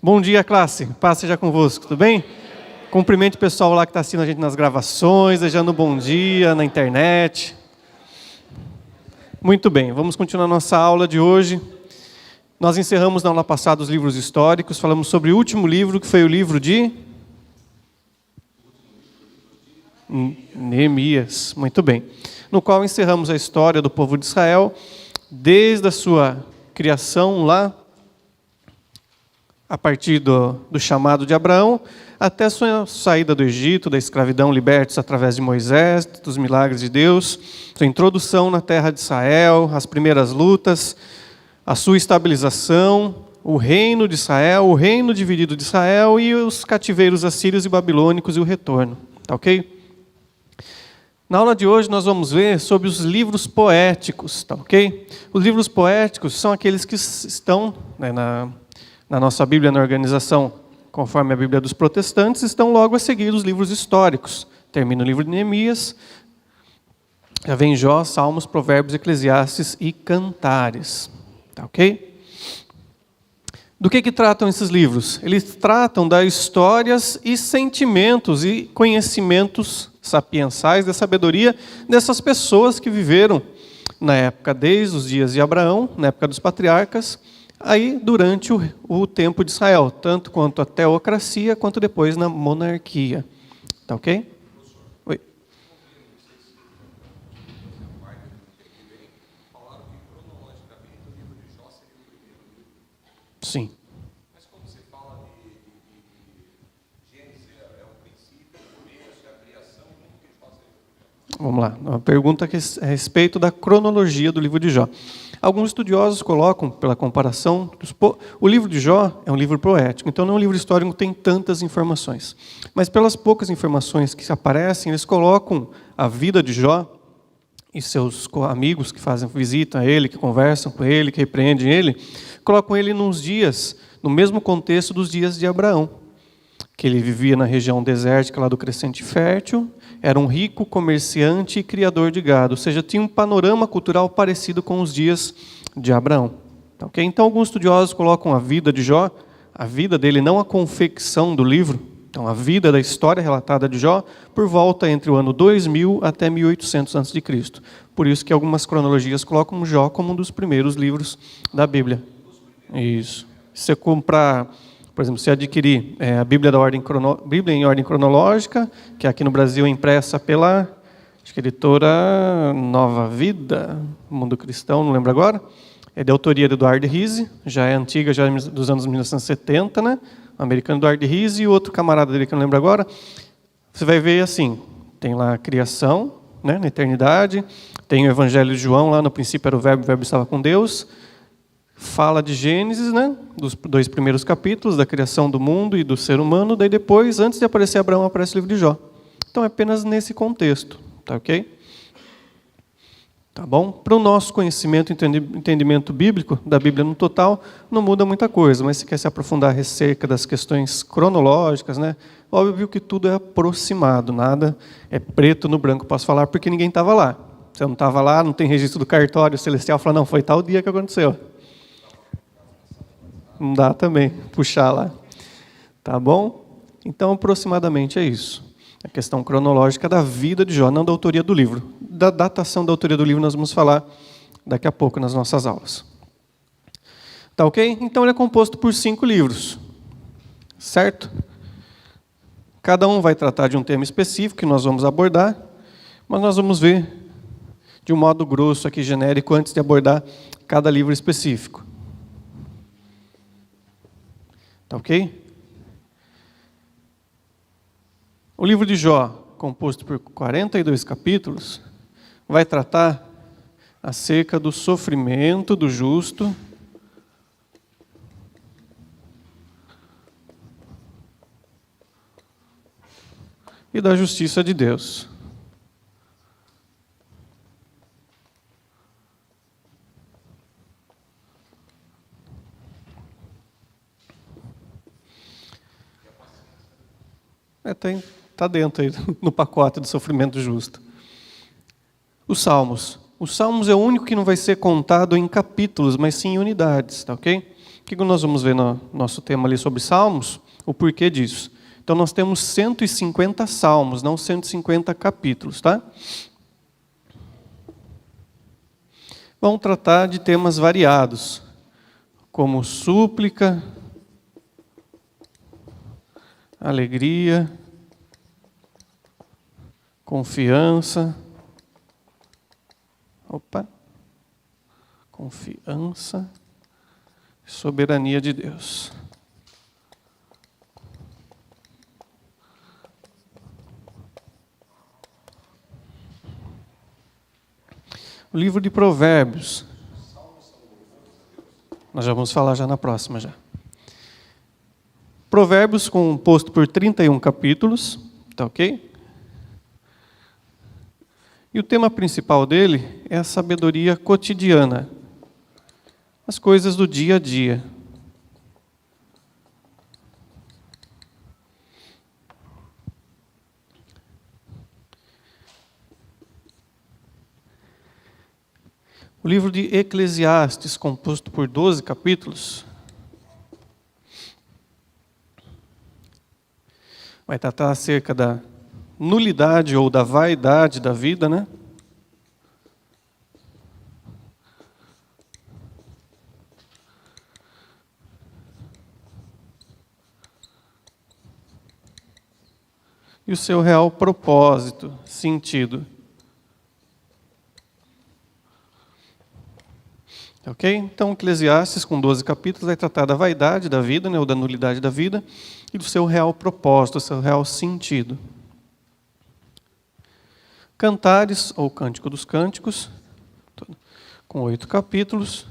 Bom dia, classe. Paz seja convosco, tudo bem? Cumprimente o pessoal lá que está assistindo a gente nas gravações, desejando um bom dia na internet. Muito bem, vamos continuar nossa aula de hoje. Nós encerramos na aula passada os livros históricos, falamos sobre o último livro, que foi o livro de Neemias. Muito bem. No qual encerramos a história do povo de Israel, desde a sua criação lá, a partir do chamado de Abraão, até a sua saída do Egito, da escravidão, libertos através de Moisés, dos milagres de Deus, sua introdução na terra de Israel, as primeiras lutas, a sua estabilização, o reino de Israel, o reino dividido de Israel e os cativeiros assírios e babilônicos e o retorno. Tá ok? Na aula de hoje nós vamos ver sobre os livros poéticos, tá ok? Os livros poéticos são aqueles que estão na nossa Bíblia, na organização, conforme a Bíblia dos protestantes, estão logo a seguir os livros históricos. Termina o livro de Neemias, já vem Jó, Salmos, Provérbios, Eclesiastes e Cantares. Tá ok? Do que tratam esses livros? Eles tratam das histórias e sentimentos e conhecimentos sapiensais, da sabedoria dessas pessoas que viveram na época, desde os dias de Abraão, na época dos patriarcas, aí durante o tempo de Israel, tanto quanto a teocracia, quanto depois na monarquia. Tá ok? Oi. Sim. Mas quando você fala de Gênesis, é o princípio, o começo, é a criação, como que ele faz isso? Vamos lá, uma pergunta a respeito da cronologia do livro de Jó. Alguns estudiosos colocam, pela comparação, o livro de Jó é um livro poético, então não é um livro histórico que tem tantas informações. Mas pelas poucas informações que aparecem, eles colocam a vida de Jó e seus amigos que fazem visita a ele, que conversam com ele, que repreendem ele, colocam ele nos dias, no mesmo contexto dos dias de Abraão, que ele vivia na região desértica lá do Crescente Fértil, era um rico comerciante e criador de gado, ou seja, tinha um panorama cultural parecido com os dias de Abraão. Okay? Então, alguns estudiosos colocam a vida de Jó, a vida dele, não a confecção do livro, então a vida da história relatada de Jó, por volta entre o ano 2000 até 1800 a.C. Por isso que algumas cronologias colocam Jó como um dos primeiros livros da Bíblia. Isso. Se você comprar, por exemplo, se adquirir a Bíblia Bíblia em ordem cronológica, que aqui no Brasil é impressa pela editora Nova Vida, Mundo Cristão, não lembro agora, é de autoria de Eduardo Rizzi, já é antiga, já é dos anos 1970, né? O americano Eduardo Rizzi e outro camarada dele que eu não lembro agora. Você vai ver assim, tem lá a criação, né, na eternidade, tem o Evangelho de João, lá no princípio era o Verbo estava com Deus. Fala de Gênesis, né? Dos 2 primeiros capítulos, da criação do mundo e do ser humano, daí depois, antes de aparecer Abraão, aparece o livro de Jó. Então é apenas nesse contexto, tá ok? Tá bom? Para o nosso conhecimento e entendimento bíblico, da Bíblia no total, não muda muita coisa, mas se quer se aprofundar acerca das questões cronológicas, né? Óbvio que tudo é aproximado, nada é preto no branco, posso falar, porque ninguém estava lá. Você não estava lá, não tem registro do cartório celestial, fala, não, foi tal dia que aconteceu. Não dá também, puxar lá. Tá bom? Então, aproximadamente é isso. A questão cronológica da vida de Jó, não da autoria do livro. Da datação da autoria do livro nós vamos falar daqui a pouco nas nossas aulas. Tá ok? Então, ele é composto por 5 livros. Certo? Cada um vai tratar de um tema específico que nós vamos abordar, mas nós vamos ver de um modo grosso aqui, genérico, antes de abordar cada livro específico. Tá ok? O livro de Jó, composto por 42 capítulos, vai tratar acerca do sofrimento do justo e da justiça de Deus. Está dentro aí, no pacote do sofrimento justo. Os Salmos. Os Salmos é o único que não vai ser contado em capítulos, mas sim em unidades, tá ok? que nós vamos ver no nosso tema ali sobre Salmos? O porquê disso. Então, nós temos 150 salmos, não 150 capítulos, tá? Vão tratar de temas variados, como súplica, alegria, confiança. Confiança e soberania de Deus. O livro de Provérbios. Nós já vamos falar já na próxima já. Provérbios composto por 31 capítulos, tá ok? E o tema principal dele é a sabedoria cotidiana. As coisas do dia a dia. O livro de Eclesiastes, composto por 12 capítulos, vai tratar acerca da nulidade ou da vaidade da vida, né? E o seu real propósito, sentido. Ok? Então, Eclesiastes, com 12 capítulos, vai tratar da vaidade da vida, né, ou da nulidade da vida, e do seu real propósito, do seu real sentido. Cantares, ou Cântico dos Cânticos, com 8 capítulos.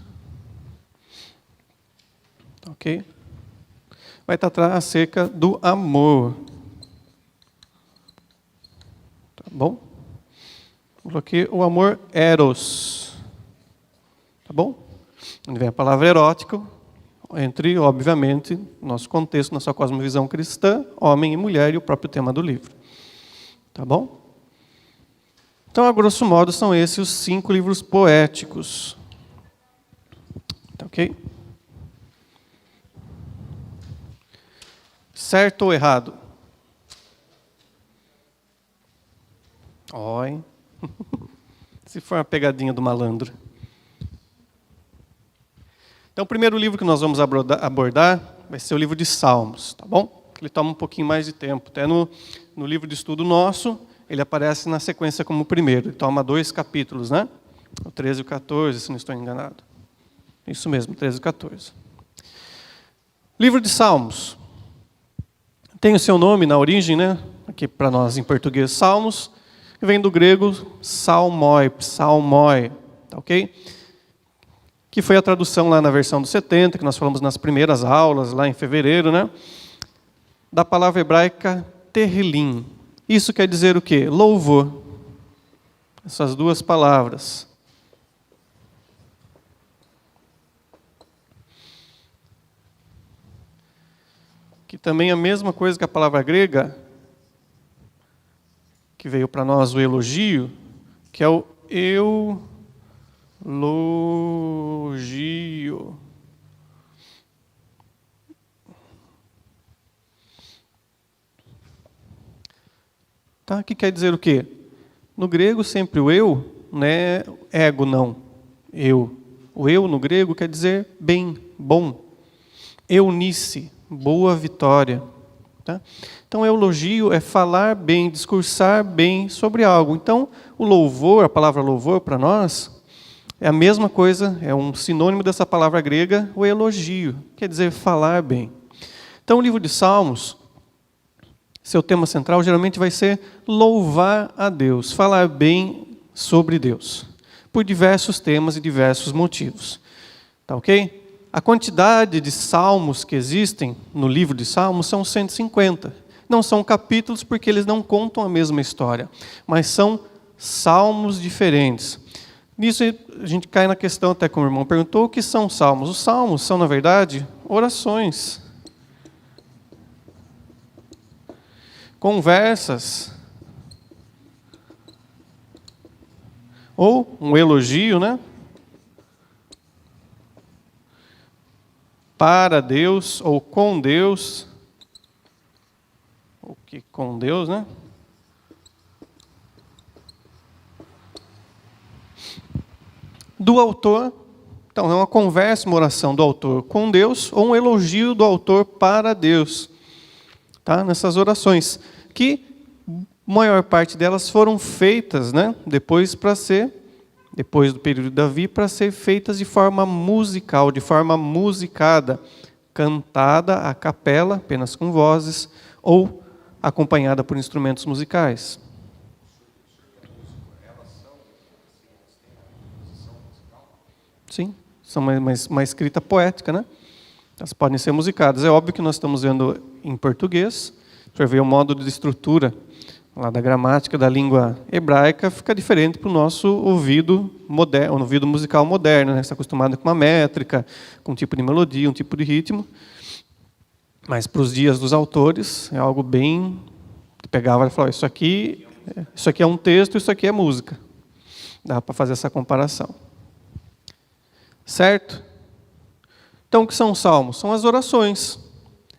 Ok? Vai tratar acerca do amor. Tá bom? Coloquei o amor eros. Tá bom? Onde vem a palavra erótico, entre, obviamente, nosso contexto, nossa cosmovisão cristã, homem e mulher, e o próprio tema do livro. Tá bom? Então, a grosso modo, são esses os 5 livros poéticos. Tá ok? Certo ou errado? Oi. Se for uma pegadinha do malandro. Então, o primeiro livro que nós vamos abordar vai ser o livro de Salmos, tá bom? Ele toma um pouquinho mais de tempo. Até no livro de estudo nosso, ele aparece na sequência como o primeiro. Ele toma 2 capítulos, né? O 13 e o 14, se não estou enganado. Isso mesmo, 13 e 14. Livro de Salmos. Tem o seu nome na origem, né? Aqui para nós em português, Salmos. Que vem do grego salmoi, tá ok? Que foi a tradução lá na versão dos 70, que nós falamos nas primeiras aulas, lá em fevereiro, né? Da palavra hebraica terrilim. Isso quer dizer o quê? Louvor. Essas 2 palavras. Que também é a mesma coisa que a palavra grega, que veio para nós o elogio, que é o elogio. Tá? Que quer dizer o quê? No grego, sempre o eu, não é ego, não. Eu. O eu, no grego, quer dizer bem, bom. Eunice, boa vitória. Tá? Então, elogio é falar bem, discursar bem sobre algo. Então, o louvor, a palavra louvor para nós, é a mesma coisa, é um sinônimo dessa palavra grega, o elogio, quer dizer falar bem. Então, o livro de Salmos, seu tema central geralmente vai ser louvar a Deus, falar bem sobre Deus, por diversos temas e diversos motivos. Tá ok? A quantidade de salmos que existem no livro de Salmos são 150. Não são capítulos porque eles não contam a mesma história, mas são salmos diferentes. Nisso a gente cai na questão, até como o irmão perguntou, o que são salmos? Os salmos são, na verdade, orações. Conversas. Ou um elogio, né? para Deus ou com Deus, ou que com Deus, né? Do autor, então é uma conversa, uma oração do autor com Deus ou um elogio do autor para Deus, tá? Nessas orações, que a maior parte delas foram feitas, né? Depois do período de Davi, para ser feitas de forma musical, de forma musicada, cantada a capela, apenas com vozes, ou acompanhada por instrumentos musicais. Sim, são uma escrita poética, né? Elas podem ser musicadas. É óbvio que nós estamos vendo em português, para ver o modo de estrutura lá da gramática da língua hebraica fica diferente para o nosso ouvido moderno, ouvido musical moderno, né? Está acostumado com uma métrica, com um tipo de melodia, um tipo de ritmo. Mas para os dias dos autores é algo bem que pegava e falava: isso aqui é um texto, isso aqui é música. Dá para fazer essa comparação. Certo? Então, o que são os salmos? São as orações,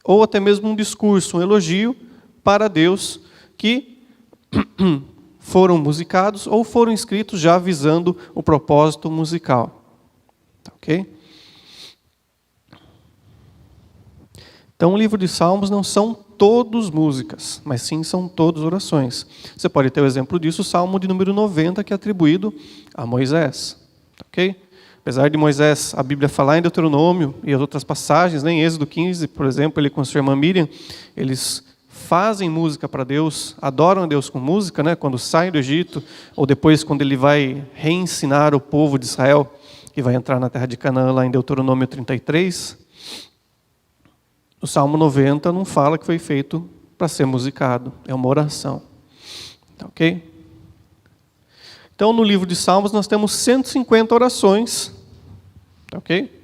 ou até mesmo um discurso, um elogio para Deus, que foram musicados ou foram escritos já visando o propósito musical. Tá, ok? Então, o livro de Salmos não são todos músicas, mas sim são todos orações. Você pode ter o exemplo disso, o Salmo de número 90, que é atribuído a Moisés. Tá, ok? Apesar de Moisés, a Bíblia falar em Deuteronômio e as outras passagens, né, em Êxodo 15, por exemplo, ele com sua irmã Miriam, eles fazem música para Deus, adoram a Deus com música, né, quando saem do Egito, ou depois quando ele vai reensinar o povo de Israel, que vai entrar na terra de Canaã, lá em Deuteronômio 33. O Salmo 90 não fala que foi feito para ser musicado, é uma oração. Tá, ok? Então, no livro de Salmos, nós temos 150 orações, tá, ok?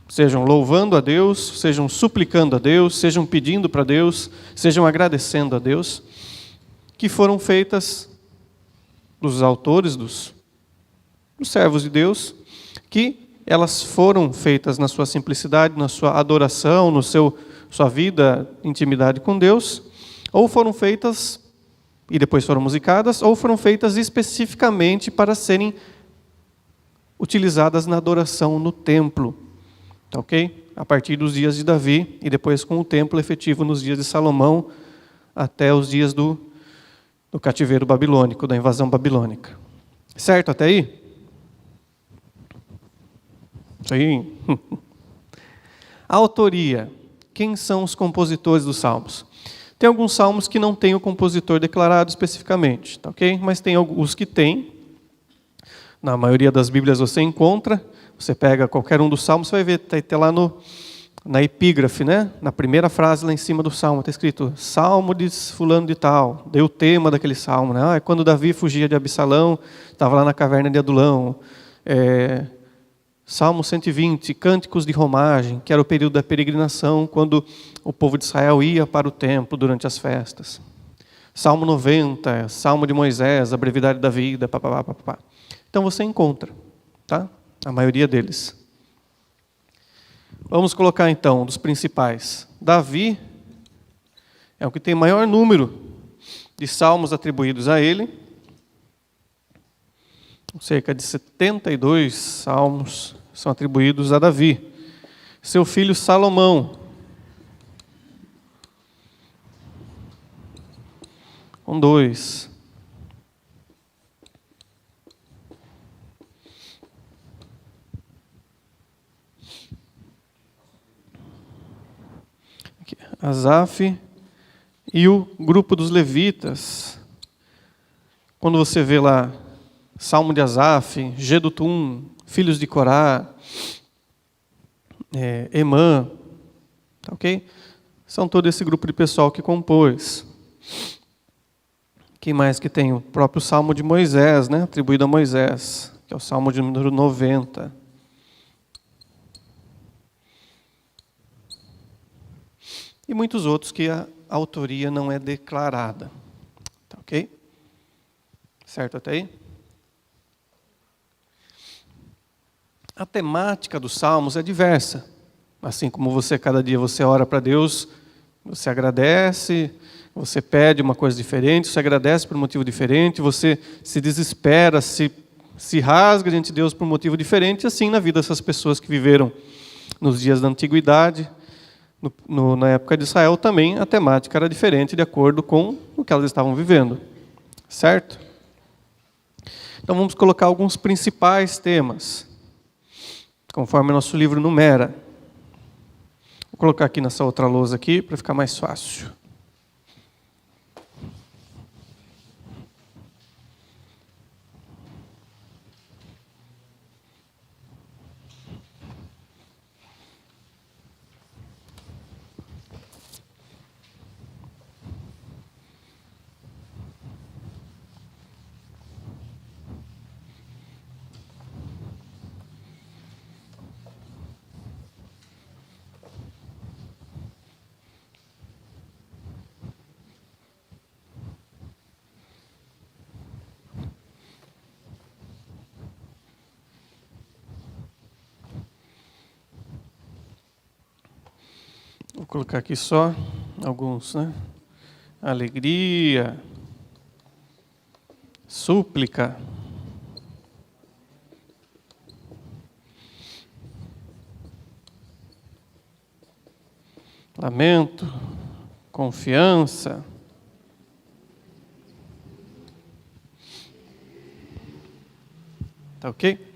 Sejam louvando a Deus, sejam suplicando a Deus, sejam pedindo para Deus, sejam agradecendo a Deus, que foram feitas dos autores, dos servos de Deus, que elas foram feitas na sua simplicidade, na sua adoração, sua vida, intimidade com Deus, ou foram feitas e depois foram musicadas, ou foram feitas especificamente para serem utilizadas na adoração no templo. Tá, ok? A partir dos dias de Davi e depois com o templo efetivo nos dias de Salomão, até os dias do cativeiro babilônico, da invasão babilônica. Certo até aí? Isso aí. A autoria. Quem são os compositores dos salmos? Tem alguns salmos que não tem o compositor declarado especificamente, tá, ok? Mas tem alguns que tem. Na maioria das Bíblias você encontra. Você pega qualquer um dos salmos, você vai ver, está lá na epígrafe, né? Na primeira frase lá em cima do salmo, está escrito Salmo de fulano de tal. Deu o tema daquele salmo, né? Quando Davi fugia de Absalão, estava lá na caverna de Adulão. Salmo 120, Cânticos de Romagem, que era o período da peregrinação, quando o povo de Israel ia para o templo durante as festas. Salmo 90, Salmo de Moisés, a brevidade da vida, papapá, papapá. Então você encontra, tá? A maioria deles. Vamos colocar então dos principais. Davi é o que tem maior número de salmos atribuídos a ele. Cerca de 72 salmos são atribuídos a Davi. Seu filho Salomão, com 2. Asaf e o grupo dos levitas. Quando você vê lá Salmo de Asaf, Gedutum, filhos de Corá, Emã, tá, ok? São todo esse grupo de pessoal que compôs. Quem mais que tem? O próprio Salmo de Moisés, né? Atribuído a Moisés, que é o Salmo de número 90. E muitos outros que a autoria não é declarada. Tá, ok? Certo até aí? A temática dos salmos é diversa. Assim como você, cada dia você ora para Deus, você agradece, você pede uma coisa diferente, você agradece por um motivo diferente, você se desespera, se rasga diante de Deus por um motivo diferente, assim na vida dessas pessoas que viveram nos dias da antiguidade, na época de Israel também, a temática era diferente de acordo com o que elas estavam vivendo. Certo? Então vamos colocar alguns principais temas, conforme o nosso livro numera. Vou colocar aqui nessa outra lousa aqui, para ficar mais fácil. Vou colocar aqui só alguns, né? Alegria, súplica, lamento, confiança, tá ok?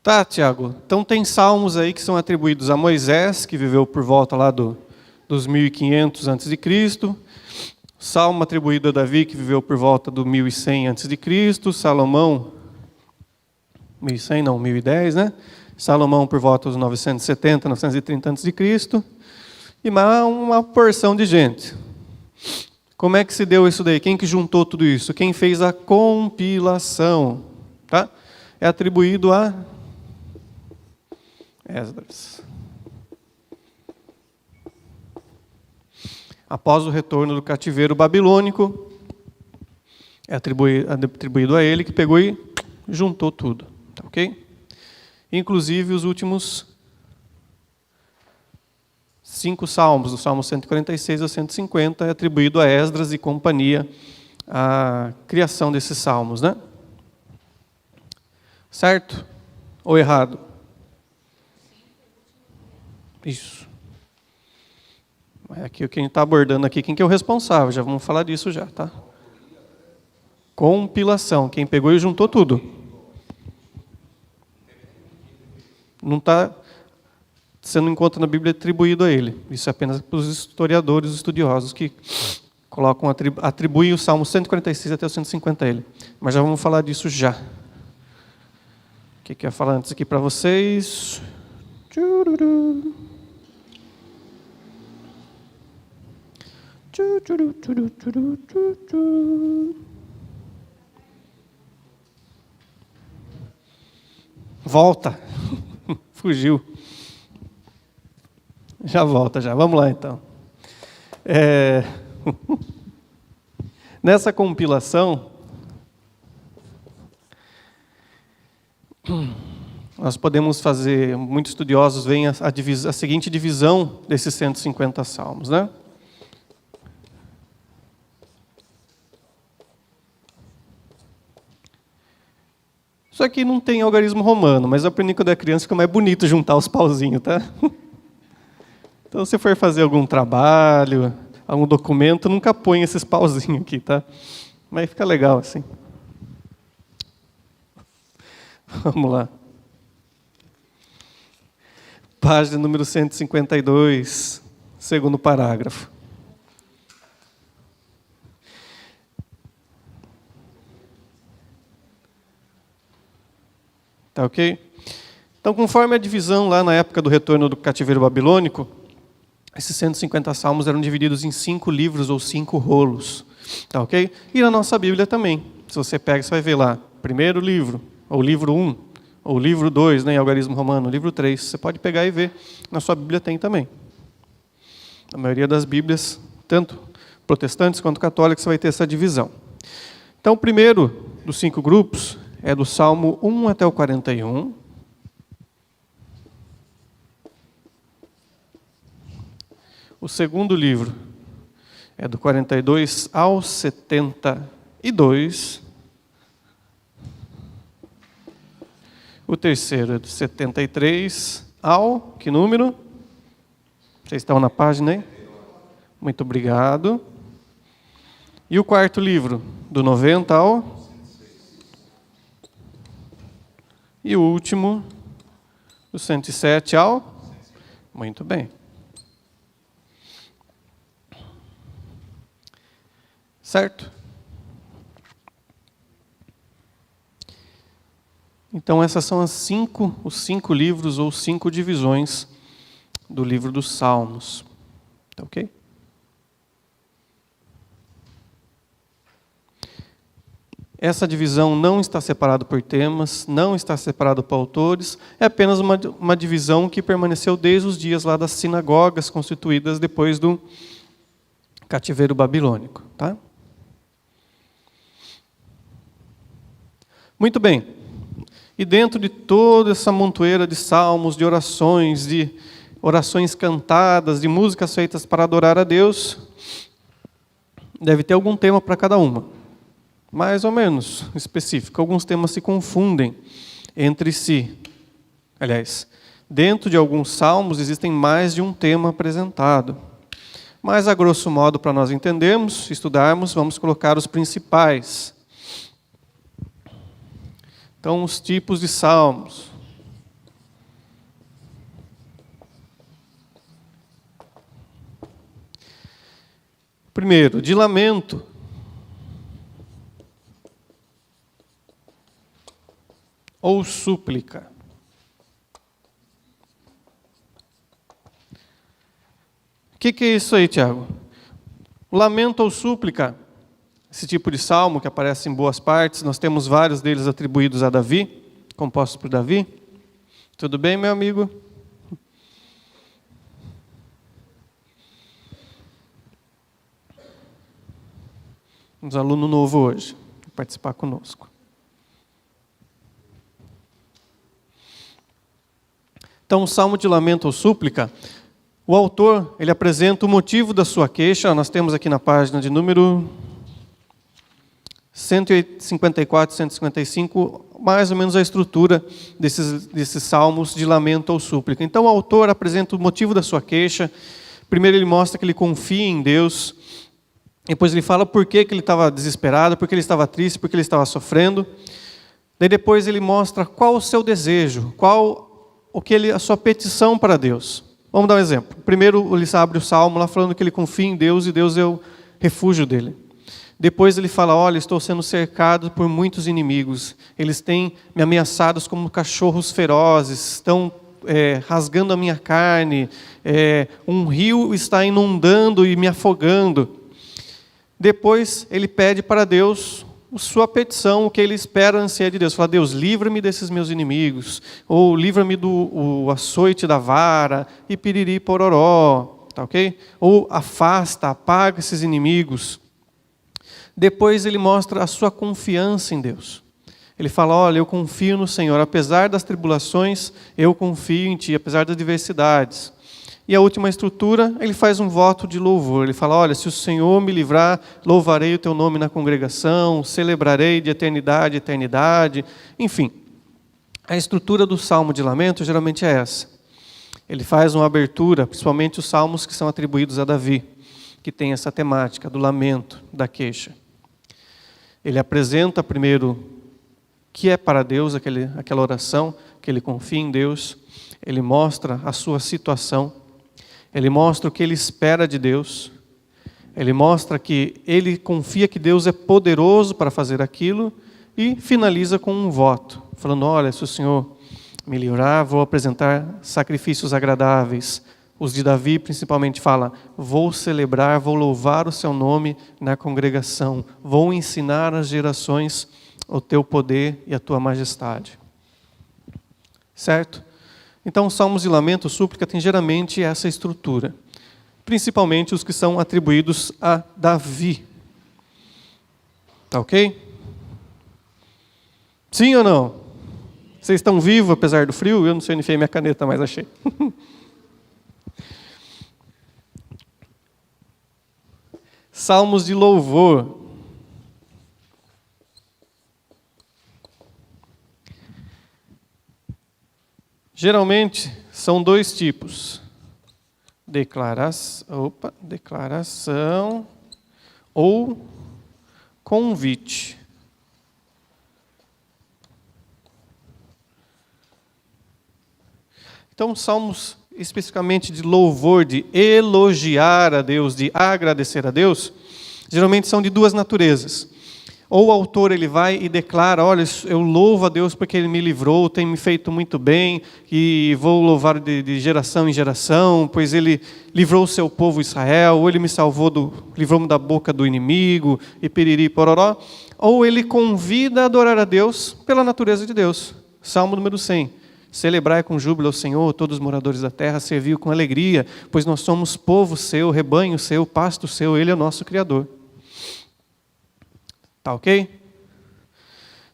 Tá, Tiago. Então tem salmos aí que são atribuídos a Moisés, que viveu por volta lá dos 1500 a.C., salmo atribuído a Davi, que viveu por volta do 1100 a.C., Salomão, 1100 não, 1010, né? Salomão por volta dos 970, 930 a.C., e uma porção de gente. Como é que se deu isso daí? Quem que juntou tudo isso? Quem fez a compilação? Tá? É atribuído a Esdras. Após o retorno do cativeiro babilônico, é atribuído a ele, que pegou e juntou tudo. Tá ok? Inclusive os últimos 5 salmos, do Salmo 146 a 150, é atribuído a Esdras e companhia a criação desses salmos, né? Certo? Ou errado? Isso. Aqui o que a gente está abordando aqui, quem que é o responsável? Já vamos falar disso já, tá? Compilação, quem pegou e juntou tudo. Não está sendo encontra na Bíblia atribuído a ele. Isso é apenas para os historiadores, os estudiosos que colocam, atribuem o Salmo 146 até o 150 a ele. Mas já vamos falar disso já. O que eu ia falar antes aqui para vocês? Volta. Fugiu. Já volta, já. Vamos lá, então. Nessa compilação, nós podemos fazer, muitos estudiosos veem a seguinte divisão desses 150 salmos, né? Isso aqui não tem algarismo romano, mas eu aprendi quando era criança que é mais bonito juntar os pauzinhos, tá? Então, se for fazer algum trabalho, algum documento, nunca põe esses pauzinhos aqui, tá? Mas fica legal assim. Vamos lá. Página número 152, segundo parágrafo. Tá ok? Então, conforme a divisão lá na época do retorno do cativeiro babilônico, esses 150 salmos eram divididos em 5 livros ou 5 rolos. Tá ok? E na nossa Bíblia também. Se você pega, você vai ver lá, primeiro livro, ou livro 1, ou livro 2, né, em algarismo romano, livro 3. Você pode pegar e ver. Na sua Bíblia tem também. A maioria das Bíblias, tanto protestantes quanto católicos, você vai ter essa divisão. Então, o primeiro dos 5 grupos é do Salmo 1 até o 41. O segundo livro é do 42 ao 72. O terceiro é do 73 ao... Que número? Vocês estão na página aí? Muito obrigado. E o quarto livro, do 90 ao... E o último, do 107 ao... Muito bem. Certo? Então, essas são os 5 livros ou 5 divisões do livro dos Salmos. Tá ok? Essa divisão não está separada por temas, não está separada por autores, é apenas uma divisão que permaneceu desde os dias lá das sinagogas constituídas depois do cativeiro babilônico. Tá? Muito bem. E dentro de toda essa montoeira de salmos, de orações cantadas, de músicas feitas para adorar a Deus, deve ter algum tema para cada uma. Mais ou menos específico. Alguns temas se confundem entre si. Aliás, dentro de alguns salmos existem mais de um tema apresentado. Mas, a grosso modo, para nós entendermos, estudarmos, vamos colocar os principais. Então, os tipos de salmos. Primeiro, de lamento. Ou súplica. O que é isso aí, Tiago? Lamento ou súplica, esse tipo de salmo que aparece em boas partes, nós temos vários deles atribuídos a Davi, compostos por Davi. Tudo bem, meu amigo? Temos aluno novo hoje, vai participar conosco. Então, o salmo de lamento ou súplica, o autor, ele apresenta o motivo da sua queixa. Nós temos aqui na página de número 154, 155, mais ou menos a estrutura desses salmos de lamento ou súplica. Então, o autor apresenta o motivo da sua queixa. Primeiro, ele mostra que ele confia em Deus. Depois, ele fala por que ele estava desesperado, por que ele estava triste, por que ele estava sofrendo. Daí, depois, ele mostra qual o seu desejo, a sua petição para Deus. Vamos dar um exemplo. Primeiro, ele abre o salmo lá falando que ele confia em Deus e Deus é o refúgio dele. Depois ele fala, olha, estou sendo cercado por muitos inimigos. Eles têm me ameaçados como cachorros ferozes, estão rasgando a minha carne, um rio está inundando e me afogando. Depois ele pede para Deus sua petição, o que ele espera, anseia de Deus. Fala, Deus, livra-me desses meus inimigos, ou livra-me do açoite da vara, e piriri pororó, tá ok? Ou afasta, apaga esses inimigos. Depois ele mostra a sua confiança em Deus. Ele fala, olha, eu confio no Senhor, apesar das tribulações, eu confio em Ti, apesar das adversidades. E a última estrutura, ele faz um voto de louvor. Ele fala, olha, se o Senhor me livrar, louvarei o Teu nome na congregação, celebrarei de eternidade a eternidade. Enfim, a estrutura do salmo de lamento geralmente é essa. Ele faz uma abertura, principalmente os salmos que são atribuídos a Davi, que tem essa temática do lamento, da queixa. Ele apresenta primeiro que é para Deus aquela oração, que ele confia em Deus. Ele mostra a sua situação. Ele mostra o que ele espera de Deus. Ele mostra que ele confia que Deus é poderoso para fazer aquilo. E finaliza com um voto, falando, olha, se o Senhor me livrar, vou apresentar sacrifícios agradáveis. Os de Davi principalmente fala, vou celebrar, vou louvar o seu nome na congregação. Vou ensinar às gerações o teu poder e a tua majestade. Certo? Então, os salmos de lamento, súplica, tem geralmente essa estrutura. principalmente os que são atribuídos a Davi. Tá ok? Sim ou não? Vocês estão vivos apesar do frio? Eu não sei onde enfiei minha caneta, mas achei. Salmos de louvor. Geralmente são dois tipos. Declaração ou convite. Então, salmos especificamente de louvor, de elogiar a Deus, de agradecer a Deus, geralmente são de duas naturezas. Ou o autor ele vai e declara, olha, eu louvo a Deus porque Ele me livrou, tem me feito muito bem, e vou louvar de geração em geração, pois Ele livrou o seu povo Israel, ou Ele me salvou, livrou-me da boca do inimigo, e piriri pororó. Ou ele convida a adorar a Deus pela natureza de Deus. Salmo número 100. Celebrai com júbilo ao Senhor, todos os moradores da terra, serviu com alegria, pois nós somos povo seu, rebanho seu, pasto seu, Ele é o nosso Criador. Tá ok?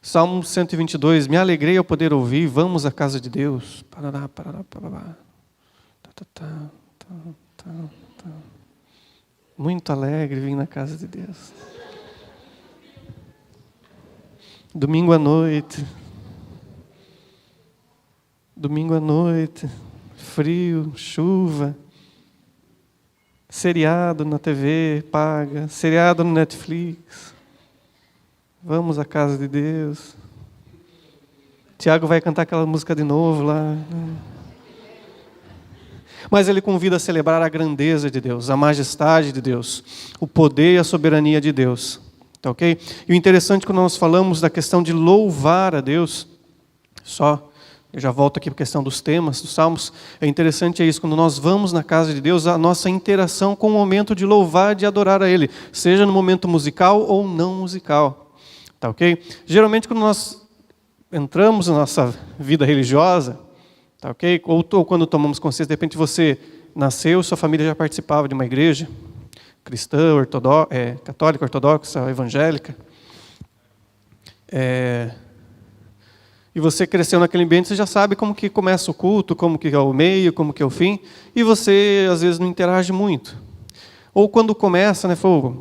Salmo 122, me alegrei ao poder ouvir, vamos à casa de Deus. Parará, parará, parará. Muito alegre vim na casa de Deus. Domingo à noite, frio, chuva, seriado na TV paga, seriado no Netflix. Vamos à casa de Deus. Tiago vai cantar aquela música de novo lá. Mas ele convida a celebrar a grandeza de Deus, a majestade de Deus, o poder e a soberania de Deus. Tá ok? E o interessante quando nós falamos da questão de louvar a Deus, eu já volto aqui para a questão dos temas, dos salmos, é interessante isso, quando nós vamos na casa de Deus, a nossa interação com o momento de louvar, de adorar a Ele, seja no momento musical ou não musical. Tá ok? Geralmente quando nós entramos na nossa vida religiosa, tá ok? Ou quando tomamos consciência, de repente você nasceu, sua família já participava de uma igreja, cristã, católica, ortodoxa, evangélica, e você cresceu naquele ambiente, você já sabe como que começa o culto, como que é o meio, como que é o fim, e você às vezes não interage muito. Ou quando começa,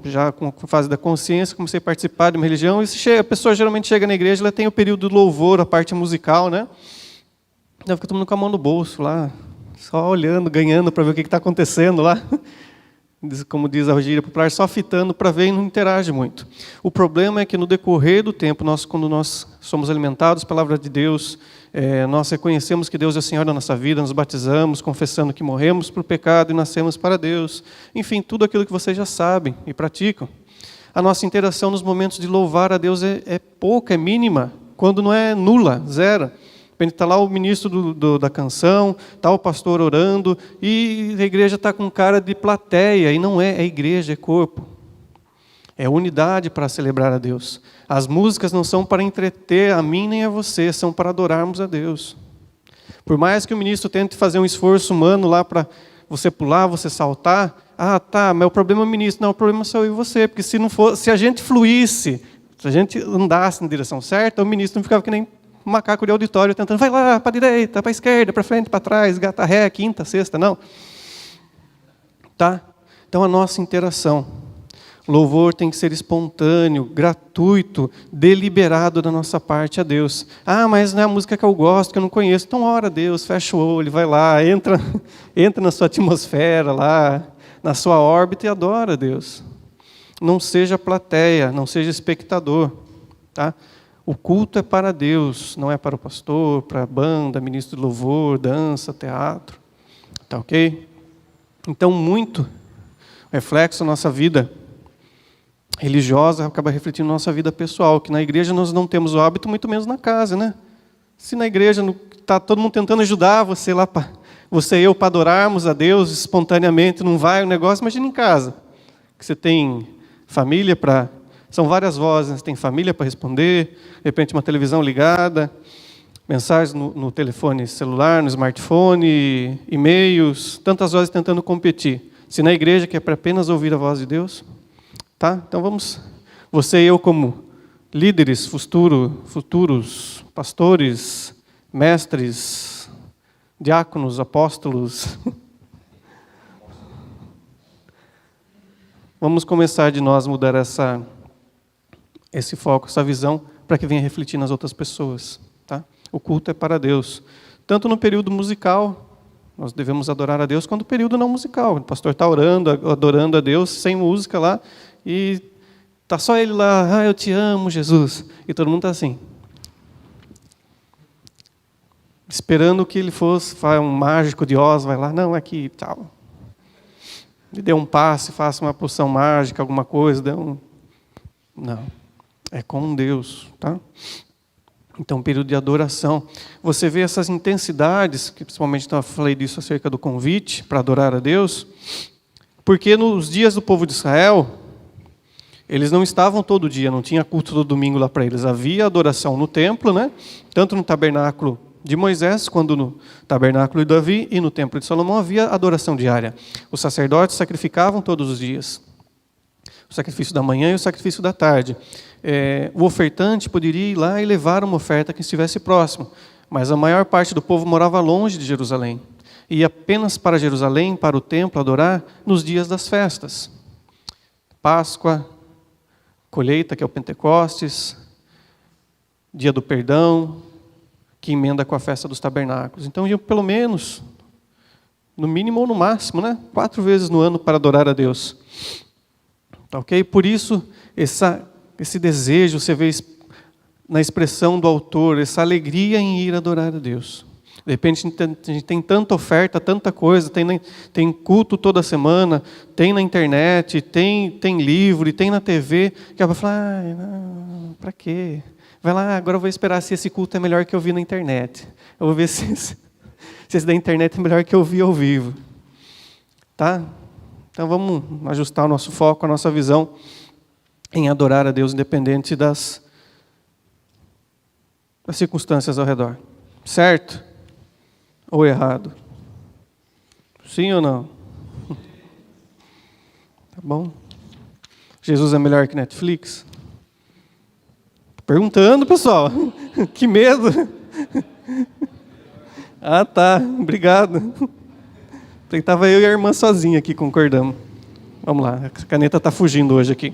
já com a fase da consciência, comecei a participar de uma religião, e a pessoa geralmente chega na igreja, ela tem o período do louvor, a parte musical, né? Ela fica todo mundo com a mão no bolso lá, só olhando, ganhando para ver o que está acontecendo lá. Como diz a gíria popular, só fitando para ver e não interage muito. O problema é que no decorrer do tempo, quando nós somos alimentados pela palavra de Deus, nós reconhecemos que Deus é o Senhor da nossa vida, nos batizamos, confessando que morremos por pecado e nascemos para Deus. Enfim, tudo aquilo que vocês já sabem e praticam. A nossa interação nos momentos de louvar a Deus é pouca, é mínima, quando não é nula, zero. Está lá o ministro da canção, está o pastor orando, e a igreja está com cara de plateia, e não é igreja, é corpo. É unidade para celebrar a Deus. As músicas não são para entreter a mim nem a você, são para adorarmos a Deus. Por mais que o ministro tente fazer um esforço humano lá para você pular, você saltar, mas o problema é o ministro, não, o problema sou eu e você, porque se a gente fluísse, se a gente andasse na direção certa, o ministro não ficava que nem um macaco de auditório tentando, vai lá, para a direita, para a esquerda, para frente, para trás, gata ré, quinta, sexta, não. Tá? Então a nossa interação, louvor tem que ser espontâneo, gratuito, deliberado da nossa parte a Deus. Mas não é a música que eu gosto, que eu não conheço. Então ora a Deus, fecha o olho, vai lá, entra na sua atmosfera lá, na sua órbita e adora a Deus. Não seja plateia, não seja espectador, tá? O culto é para Deus, não é para o pastor, para a banda, ministro de louvor, dança, teatro. Tá ok? Então, muito reflexo da nossa vida religiosa acaba refletindo na nossa vida pessoal, que na igreja nós não temos o hábito, muito menos na casa, né? Se na igreja está todo mundo tentando ajudar você lá, você e eu, para adorarmos a Deus espontaneamente, não vai o negócio, imagina em casa, que você tem família para... São várias vozes, você tem família para responder, de repente uma televisão ligada, mensagens no telefone celular, no smartphone, e-mails, tantas vozes tentando competir. Se na igreja que é para apenas ouvir a voz de Deus, tá? Então vamos, você e eu como líderes, futuros pastores, mestres, diáconos, apóstolos, vamos começar de nós mudar esse foco, essa visão, para que venha refletir nas outras pessoas, tá? O culto é para Deus. Tanto no período musical, nós devemos adorar a Deus, quanto no período não musical. O pastor está orando, adorando a Deus, sem música lá, e está só ele lá, eu te amo, Jesus. E todo mundo está assim, esperando que ele fosse, um mágico de Oz, vai lá, não, aqui, tal. Me dê um passe, faça uma poção mágica, alguma coisa, Não, é com Deus, tá? Então, um período de adoração. Você vê essas intensidades, que principalmente eu falei disso acerca do convite para adorar a Deus, porque nos dias do povo de Israel, eles não estavam todo dia, não tinha culto todo domingo lá para eles. Havia adoração no templo, né? Tanto no tabernáculo de Moisés, quando no tabernáculo de Davi e no templo de Salomão havia adoração diária. Os sacerdotes sacrificavam todos os dias. O sacrifício da manhã e o sacrifício da tarde. O ofertante poderia ir lá e levar uma oferta que estivesse próximo, mas a maior parte do povo morava longe de Jerusalém. Ia apenas para Jerusalém, para o templo, adorar nos dias das festas. Páscoa, colheita, que é o Pentecostes, dia do perdão, que emenda com a festa dos tabernáculos. Então, iam pelo menos, no mínimo ou no máximo, 4 vezes no ano para adorar a Deus. Tá, ok? Por isso, esse desejo, você vê na expressão do autor, essa alegria em ir adorar a Deus. De repente, a gente tem tanta oferta, tanta coisa, tem culto toda semana, tem na internet, tem livro, e tem na TV, que vai falar, não, para quê? Vai lá, agora eu vou esperar se esse culto é melhor que eu vi na internet. Eu vou ver se esse da internet é melhor que eu vi ao vivo. Tá? Então vamos ajustar o nosso foco, a nossa visão em adorar a Deus, independente das circunstâncias ao redor. Certo? Ou errado? Sim ou não? Tá bom? Jesus é melhor que Netflix? Perguntando, pessoal. Que medo. Ah, tá. Obrigado. Estava eu e a irmã sozinha aqui, concordamos. Vamos lá, a caneta está fugindo hoje aqui.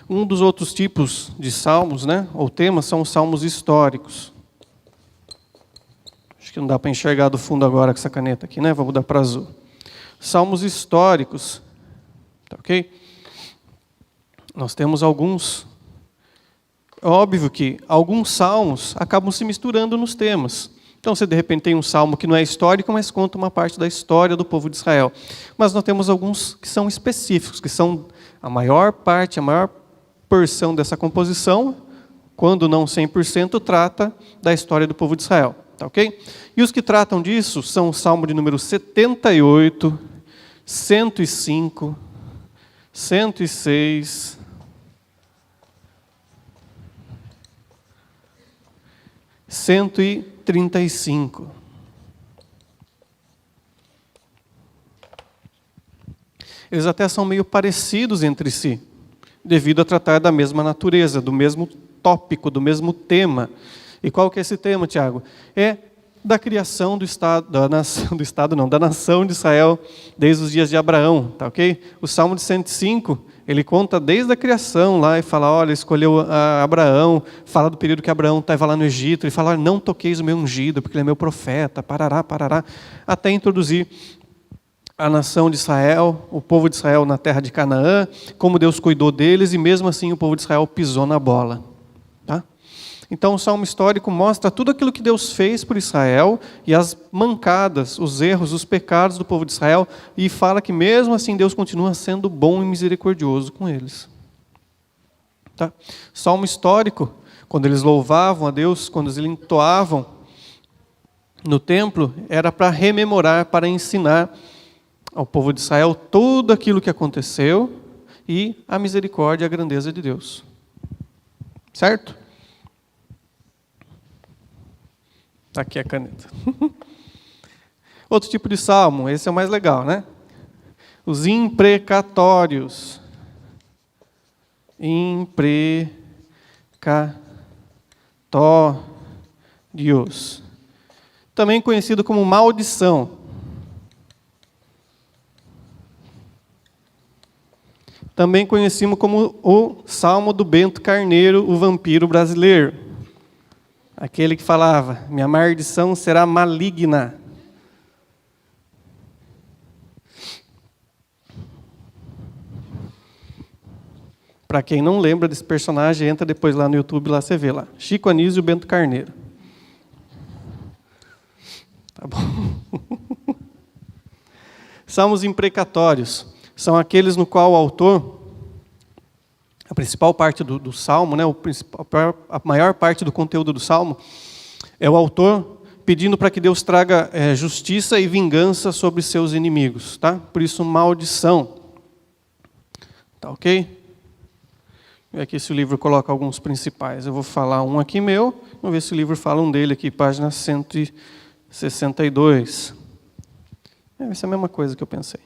Um dos outros tipos de salmos, ou temas, são os salmos históricos. Acho que não dá para enxergar do fundo agora com essa caneta aqui, Vou mudar para azul. Salmos históricos. Tá ok? Nós temos alguns. É óbvio que alguns salmos acabam se misturando nos temas. Então, você de repente tem um salmo que não é histórico, mas conta uma parte da história do povo de Israel. Mas nós temos alguns que são específicos, que são a maior parte, a maior porção dessa composição, quando não 100%, trata da história do povo de Israel. Tá ok? E os que tratam disso são o salmo de número 78, 105, 106... 135. Eles até são meio parecidos entre si, devido a tratar da mesma natureza, do mesmo tópico, do mesmo tema. E qual que é esse tema, Tiago? É da criação do Estado, da nação de Israel, desde os dias de Abraão, tá ok? O Salmo de 105, ele conta desde a criação lá e fala, olha, escolheu Abraão, fala do período que Abraão estava lá no Egito, ele fala, olha, não toqueis o meu ungido, porque ele é meu profeta, parará, até introduzir a nação de Israel, o povo de Israel na terra de Canaã, como Deus cuidou deles, e mesmo assim o povo de Israel pisou na bola. Tá? Então o Salmo histórico mostra tudo aquilo que Deus fez por Israel, e as mancadas, os erros, os pecados do povo de Israel, e fala que mesmo assim Deus continua sendo bom e misericordioso com eles. Tá? Salmo histórico, quando eles louvavam a Deus, quando eles entoavam no templo, era para rememorar, para ensinar ao povo de Israel tudo aquilo que aconteceu e a misericórdia e a grandeza de Deus. Certo? Aqui a caneta. Outro tipo de salmo, esse é o mais legal, né? Os imprecatórios. Imprecatórios. Também conhecido como maldição. Também conhecemos como o Salmo do Bento Carneiro, o vampiro brasileiro. Aquele que falava, minha maldição será maligna. Para quem não lembra desse personagem, entra depois lá no YouTube, lá você vê lá. Chico Anísio e o Bento Carneiro. Tá bom. Salmos imprecatórios são aqueles no qual o autor, a principal parte do salmo, né, a maior parte do conteúdo do salmo, é o autor pedindo para que Deus traga justiça e vingança sobre seus inimigos. Tá? Por isso, maldição. Tá ok? E aqui se o livro coloca alguns principais. Eu vou falar um aqui meu, vamos ver se o livro fala um dele aqui, página 162. Essa é a mesma coisa que eu pensei.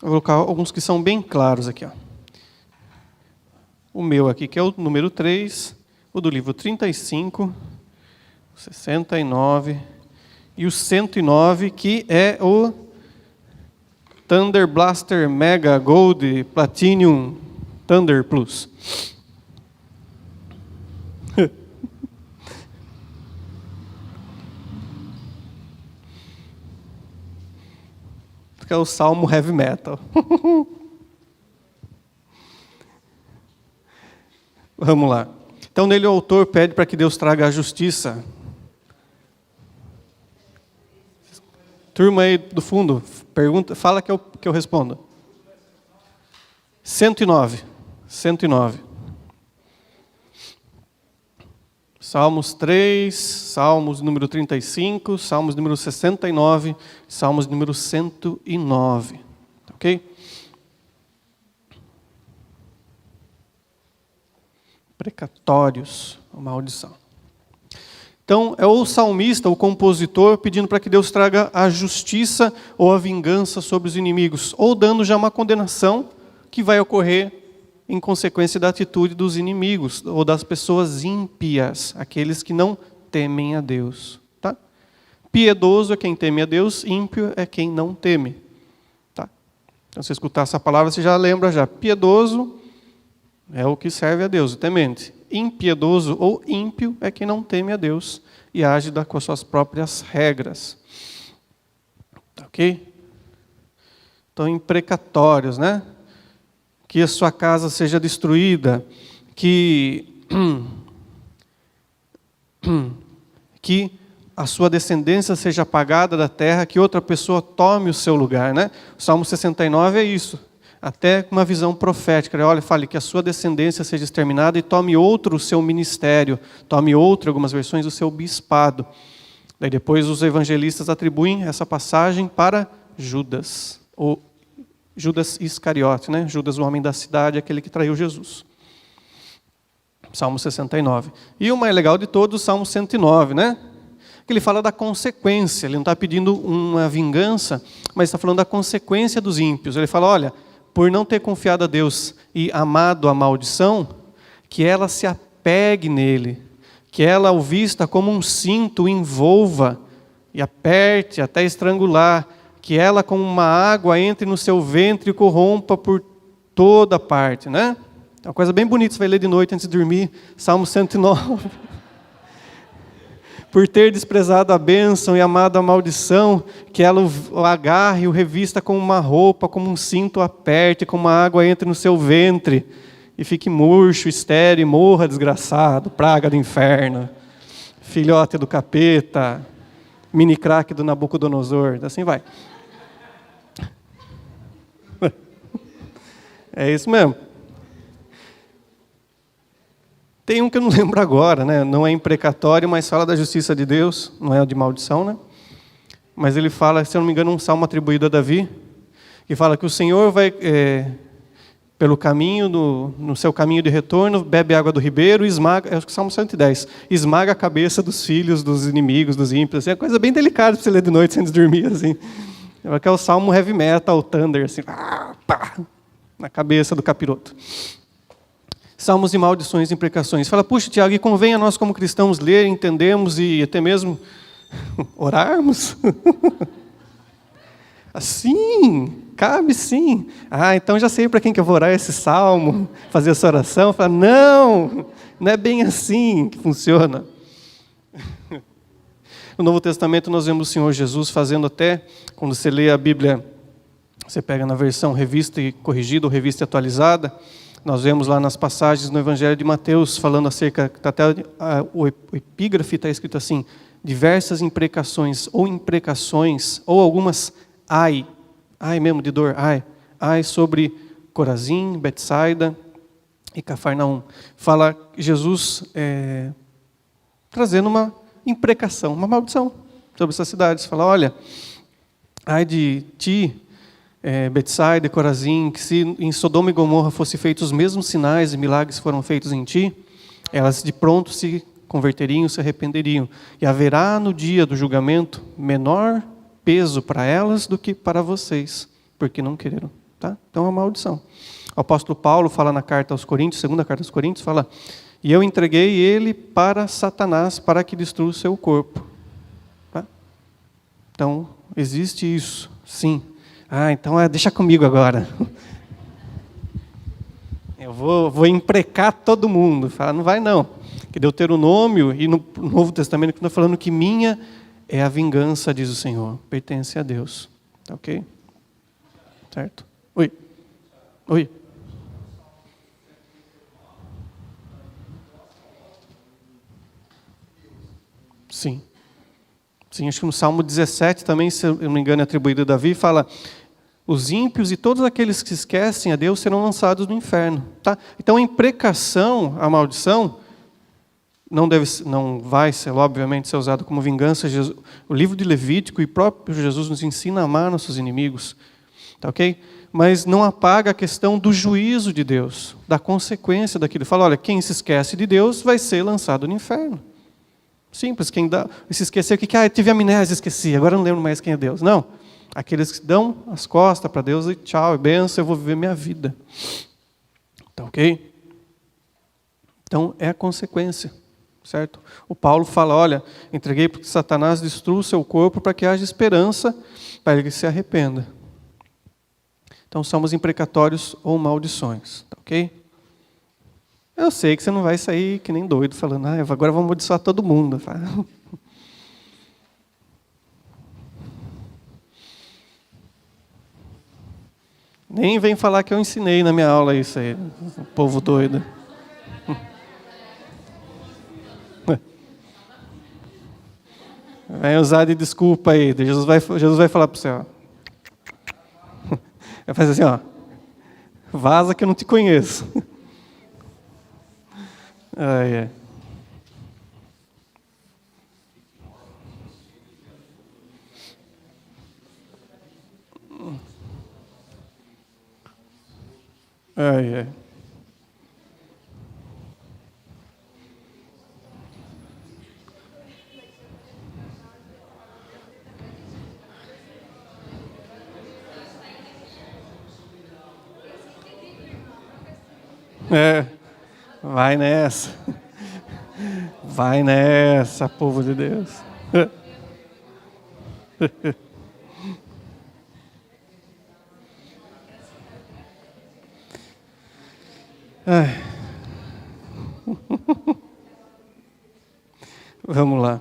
Vou colocar alguns que são bem claros aqui. Ó. O meu aqui, que é o número 3, o do livro 35, 69 e o 109, que é o Thunder Blaster Mega Gold Platinum Thunder Plus. Que é o Salmo Heavy Metal. Vamos lá. Então, nele o autor pede para que Deus traga a justiça. Turma aí do fundo, pergunta, fala que eu respondo. 109. 109. Salmos 3, Salmos número 35, Salmos número 69, Salmos número 109. Ok? Precatórios, a maldição. Então, é o salmista, o compositor, pedindo para que Deus traga a justiça ou a vingança sobre os inimigos, ou dando já uma condenação que vai ocorrer em consequência da atitude dos inimigos, ou das pessoas ímpias, aqueles que não temem a Deus. Tá? Piedoso é quem teme a Deus, ímpio é quem não teme. Tá? Então, se escutar essa palavra, você já lembra já. Piedoso é o que serve a Deus, o temente. Impiedoso ou ímpio é quem não teme a Deus e age com as suas próprias regras. Tá ok? Então, imprecatórios, né? Que a sua casa seja destruída, que a sua descendência seja apagada da terra, que outra pessoa tome o seu lugar, né? O Salmo 69 é isso. Até uma visão profética. Olha, fale que a sua descendência seja exterminada e tome outro o seu ministério, tome outro, algumas versões, o seu bispado. Daí depois os evangelistas atribuem essa passagem para Judas, ou Judas Iscariote, né? Judas, o homem da cidade, aquele que traiu Jesus. Salmo 69. E o mais legal de todos, o Salmo 109, né? Que ele fala da consequência. Ele não está pedindo uma vingança, mas está falando da consequência dos ímpios. Ele fala, olha, por não ter confiado a Deus e amado a maldição, que ela se apegue nele, que ela o vista como um cinto, o envolva e aperte até estrangular, que ela como uma água entre no seu ventre e corrompa por toda parte, né? É uma coisa bem bonita, você vai ler de noite antes de dormir, Salmo 109. Por ter desprezado a bênção e amado a maldição, que ela o agarre e o revista como uma roupa, como um cinto aperte, como uma água entre no seu ventre, e fique murcho, estéril, e morra desgraçado, praga do inferno, filhote do capeta, mini crack do Nabucodonosor, assim vai. É isso mesmo. Tem um que eu não lembro agora, né? Não é imprecatório, mas fala da justiça de Deus, não é de maldição, né? Mas ele fala, se eu não me engano, um salmo atribuído a Davi, que fala que o Senhor vai pelo caminho, no seu caminho de retorno, bebe água do ribeiro e esmaga, acho que Salmo 110, esmaga a cabeça dos filhos, dos inimigos, dos ímpios. É uma coisa bem delicada para você ler de noite antes de dormir, assim. É o Salmo heavy metal, o thunder, assim, pá, na cabeça do capiroto. Salmos de maldições e imprecações. Fala, puxa, Tiago, e convém a nós como cristãos ler, entendermos e até mesmo orarmos? Assim, cabe sim. Então já sei para quem que eu vou orar esse salmo, fazer essa oração. Fala, não é bem assim que funciona. No Novo Testamento nós vemos o Senhor Jesus fazendo até, quando você lê a Bíblia, você pega na versão revista e corrigida ou revista e atualizada, nós vemos lá nas passagens no Evangelho de Mateus, falando acerca, até o epígrafe está escrito assim, diversas imprecações, ou algumas ai mesmo de dor, ai sobre Corazim, Betsaida e Cafarnaum. Fala Jesus trazendo uma imprecação, uma maldição sobre essas cidades. Fala, olha, ai de ti, Betsaida e Corazim, que se em Sodoma e Gomorra fossem feitos os mesmos sinais e milagres que foram feitos em ti, elas de pronto se converteriam, se arrependeriam. E haverá no dia do julgamento menor peso para elas do que para vocês, porque não quereram. Tá? Então é uma maldição. O apóstolo Paulo fala na carta aos Coríntios, segunda carta aos Coríntios, fala, e eu entreguei ele para Satanás, para que destrua o seu corpo. Tá? Então, existe isso, sim. Então deixa comigo agora. Eu vou imprecar todo mundo. Fala, não vai não. Que Deuteronômio e no Novo Testamento está falando que minha é a vingança, diz o Senhor. Pertence a Deus. Tá ok? Certo? Oi. Sim, acho que no Salmo 17 também, se eu não me engano, é atribuído a Davi, fala, os ímpios e todos aqueles que se esquecem a Deus serão lançados no inferno. Tá? Então a imprecação, a maldição, não vai ser, obviamente, ser usado como vingança. O livro de Levítico e próprio Jesus nos ensina a amar nossos inimigos. Tá ok? Mas não apaga a questão do juízo de Deus, da consequência daquilo. Fala, olha, quem se esquece de Deus vai ser lançado no inferno. Simples, quem se esqueceu que eu tive amnésia, esqueci, agora não lembro mais quem é Deus. Não, aqueles que dão as costas para Deus e tchau, benção, eu vou viver minha vida. Tá ok? Então é a consequência, certo? O Paulo fala, olha, entreguei para que Satanás destrua o seu corpo para que haja esperança para ele que se arrependa. Então somos imprecatórios ou maldições, tá ok? Eu sei que você não vai sair que nem doido, falando, agora vamos amaldiçoar todo mundo. Nem vem falar que eu ensinei na minha aula isso aí, povo doido. Vai usar de desculpa aí, Jesus vai falar para você, ó. Vai fazer assim, ó, vaza que eu não te conheço. É. Vai nessa. Vai nessa, povo de Deus. Vamos lá.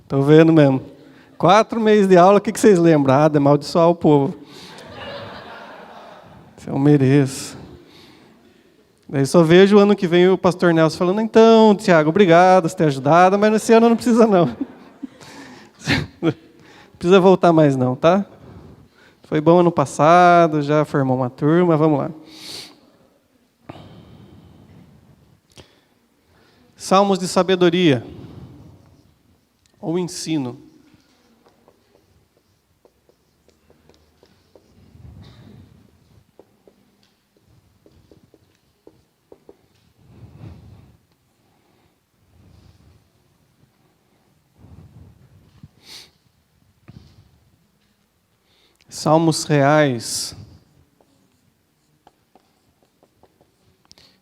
Estou vendo mesmo. 4 meses de aula, o que vocês lembram? De amaldiçoar o povo. Eu mereço. Daí só vejo o ano que vem o pastor Nelson falando, então, Tiago, obrigado por ter ajudado, mas nesse ano não precisa não. Não precisa voltar mais não, tá? Foi bom ano passado, já formou uma turma, vamos lá. Salmos de sabedoria, ou ensino. Salmos reais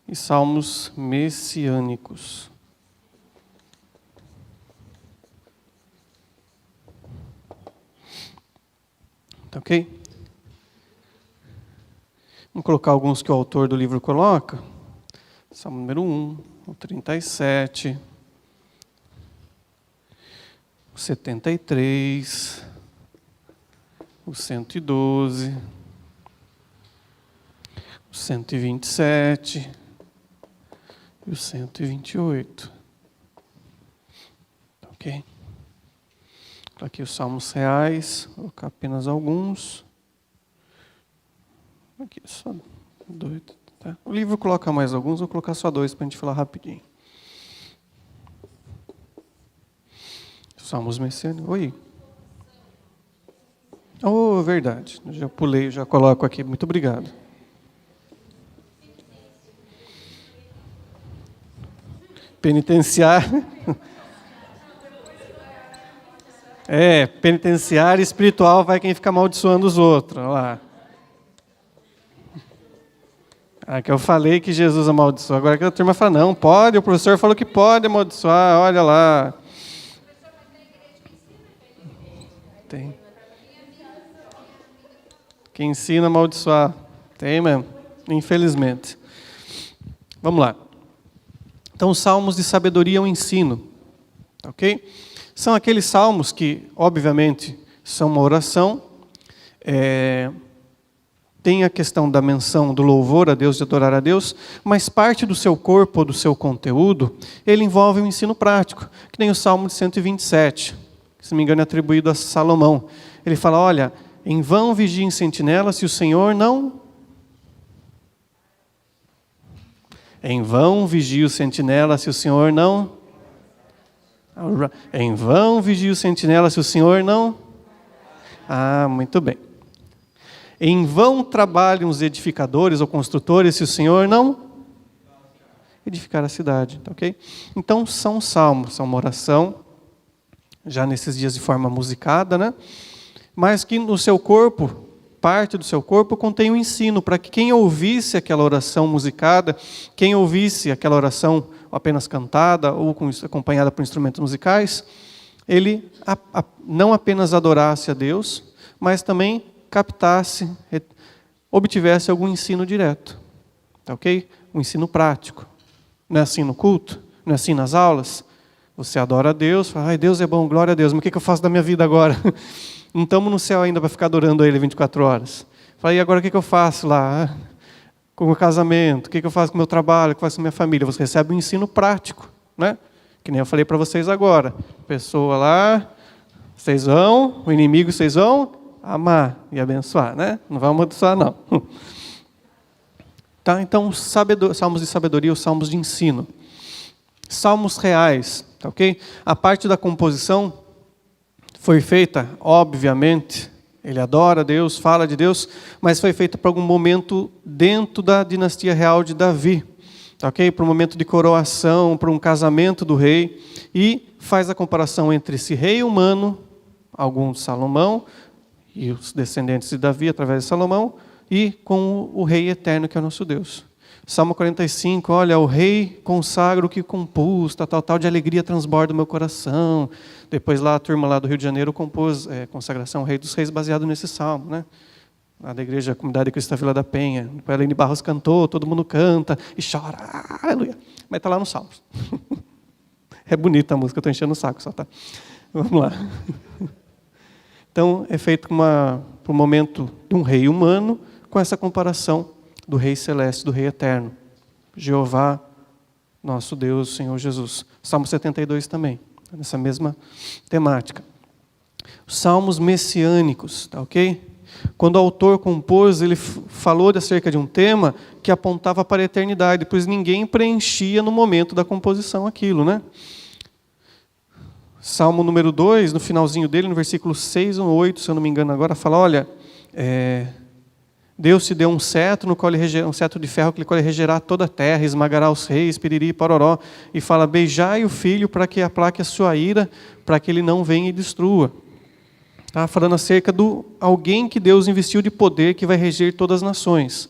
e salmos messiânicos. Tá ok? Vamos colocar alguns que o autor do livro coloca. Salmo número 1, o 37, o 73, o 112, o 127 e o 128. Tá ok? Aqui os salmos reais, vou colocar apenas alguns. Aqui só 2. Tá? O livro coloca mais alguns, vou colocar só 2 para a gente falar rapidinho. Salmos messiânicos. Oi. Oh, verdade. Eu já pulei, já coloco aqui. Muito obrigado. Penitenciário. Penitenciário espiritual vai quem fica amaldiçoando os outros. Olha lá. Que eu falei que Jesus amaldiçoou. Agora que a turma fala, não, pode. O professor falou que pode amaldiçoar. Olha lá. Tem. Que ensina a amaldiçoar. Tem mesmo. Infelizmente. Vamos lá. Então, os salmos de sabedoria é um ensino. Ok? São aqueles salmos que, obviamente, são uma oração. Tem a questão da menção do louvor a Deus, de adorar a Deus, mas parte do seu corpo, ou do seu conteúdo, ele envolve um ensino prático, que nem o Salmo de 127, que, se não me engano, é atribuído a Salomão. Ele fala, olha, em vão vigia em sentinela se o Senhor não... Em vão vigia o sentinela se o Senhor não... Em vão vigia o sentinela se o Senhor não... muito bem. Em vão trabalham os edificadores ou construtores se o Senhor não edificar a cidade. Tá, ok? Então, são salmos, são uma oração, já nesses dias de forma musicada, né? Mas que no seu corpo, parte do seu corpo, contém um ensino, para que quem ouvisse aquela oração musicada, quem ouvisse aquela oração apenas cantada ou acompanhada por instrumentos musicais, ele não apenas adorasse a Deus, mas também captasse, obtivesse algum ensino direto. Tá ok? Um ensino prático. Não é assim no culto? Não é assim nas aulas? Você adora a Deus, fala, Deus é bom, glória a Deus, mas o que eu faço da minha vida agora? Não estamos no céu ainda para ficar adorando a Ele 24 horas. Fala, e agora o que eu faço lá? Com o meu casamento? O que eu faço com o meu trabalho? O que eu faço com a minha família? Você recebe um ensino prático, né? Que nem eu falei para vocês agora. Pessoa lá, vocês vão, o inimigo vocês vão amar e abençoar, né? Não vai amaldiçoar, não. Tá? Então, salmos de sabedoria, os salmos de ensino. Salmos reais, tá ok? A parte da composição foi feita, obviamente, ele adora Deus, fala de Deus, mas foi feita para algum momento dentro da dinastia real de Davi, tá ok? Para um momento de coroação, para um casamento do rei, e faz a comparação entre esse rei humano, algum de Salomão, e os descendentes de Davi, através de Salomão, e com o Rei eterno, que é o nosso Deus. Salmo 45, olha, o Rei consagra o que compôs, tal, de alegria transborda o meu coração. Depois lá a turma lá do Rio de Janeiro compôs consagração ao Rei dos Reis, baseado nesse salmo, né? Lá da igreja, Comunidade Cristã Vila da Penha. Depois a Aline Barros cantou, todo mundo canta e chora, aleluia. Mas está lá nos salmos. É bonita a música, eu estou enchendo o saco só, tá? Vamos lá. Então, é feito para o momento de um rei humano, com essa comparação do rei celeste, do rei eterno. Jeová, nosso Deus, Senhor Jesus. Salmo 72 também, nessa mesma temática. Os salmos messiânicos, tá ok? Quando o autor compôs, ele falou acerca de um tema que apontava para a eternidade, pois ninguém preenchia no momento da composição aquilo, né? Salmo número 2, no finalzinho dele, no versículo 6 ou 8, se eu não me engano agora, fala, olha, Deus te deu um cetro, no qual um cetro de ferro, que ele regerá toda a terra, esmagará os reis, piriri e pororó, e fala, beijai o filho para que aplaque a sua ira, para que ele não venha e destrua. Está falando acerca do alguém que Deus investiu de poder que vai reger todas as nações.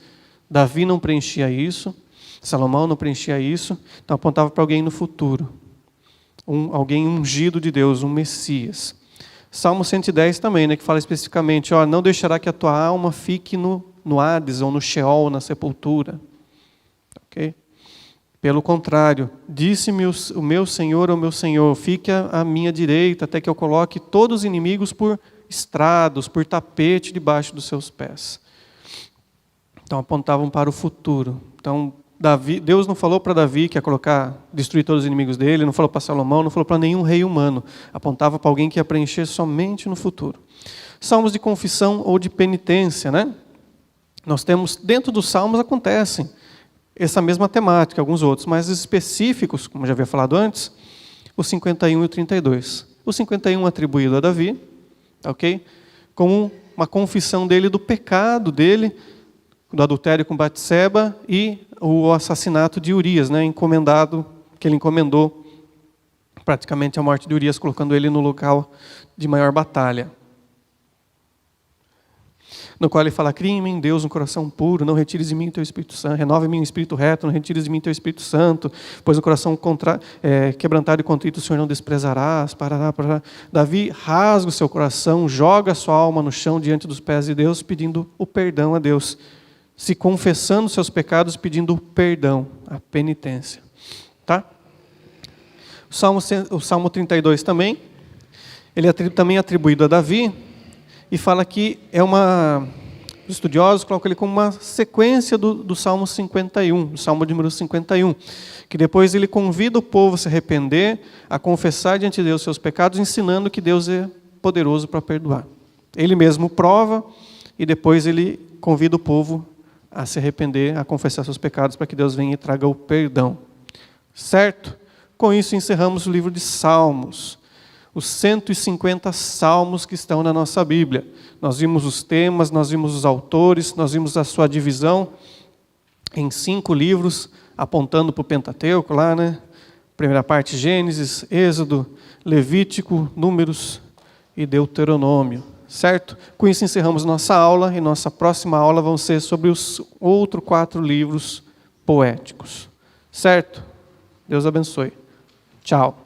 Davi não preenchia isso, Salomão não preenchia isso, então apontava para alguém no futuro. Alguém ungido de Deus, um Messias. Salmo 110 também, né, que fala especificamente, não deixará que a tua alma fique no Hades, ou no Sheol, na sepultura. Okay? Pelo contrário, disse-me o meu Senhor, fique à minha direita, até que eu coloque todos os inimigos por estrados, por tapete debaixo dos seus pés. Então apontavam para o futuro. Então Deus não falou para Davi que ia destruir todos os inimigos dele, não falou para Salomão, não falou para nenhum rei humano. Apontava para alguém que ia preencher somente no futuro. Salmos de confissão ou de penitência, né? Nós temos, dentro dos salmos acontecem essa mesma temática, alguns outros, mas específicos, como já havia falado antes, o 51 e o 32. O 51 atribuído a Davi, ok? Como uma confissão dele do pecado dele, do adultério com Batseba e o assassinato de Urias, né, que ele encomendou praticamente a morte de Urias, colocando ele no local de maior batalha. No qual ele fala, cria em mim, Deus, um coração puro, não retires de mim teu Espírito Santo, renova em mim um espírito reto, não retires de mim teu Espírito Santo, pois o coração quebrantado e contrito o Senhor não desprezarás. Parará. Davi rasga o seu coração, joga a sua alma no chão diante dos pés de Deus, pedindo o perdão a Deus, se confessando seus pecados, pedindo perdão, a penitência. Tá? O Salmo 32 também, ele é também atribuído a Davi, e fala que os estudiosos colocam ele como uma sequência do Salmo 51, do Salmo de número 51, que depois ele convida o povo a se arrepender, a confessar diante de Deus seus pecados, ensinando que Deus é poderoso para perdoar. Ele mesmo prova, e depois ele convida o povo a se arrepender, a confessar seus pecados, para que Deus venha e traga o perdão. Certo? Com isso encerramos o livro de Salmos. Os 150 salmos que estão na nossa Bíblia. Nós vimos os temas, nós vimos os autores, nós vimos a sua divisão em 5 livros, apontando para o Pentateuco lá, né? Primeira parte, Gênesis, Êxodo, Levítico, Números e Deuteronômio. Certo? Com isso encerramos nossa aula, e nossa próxima aula vão ser sobre os outros 4 livros poéticos. Certo? Deus abençoe. Tchau.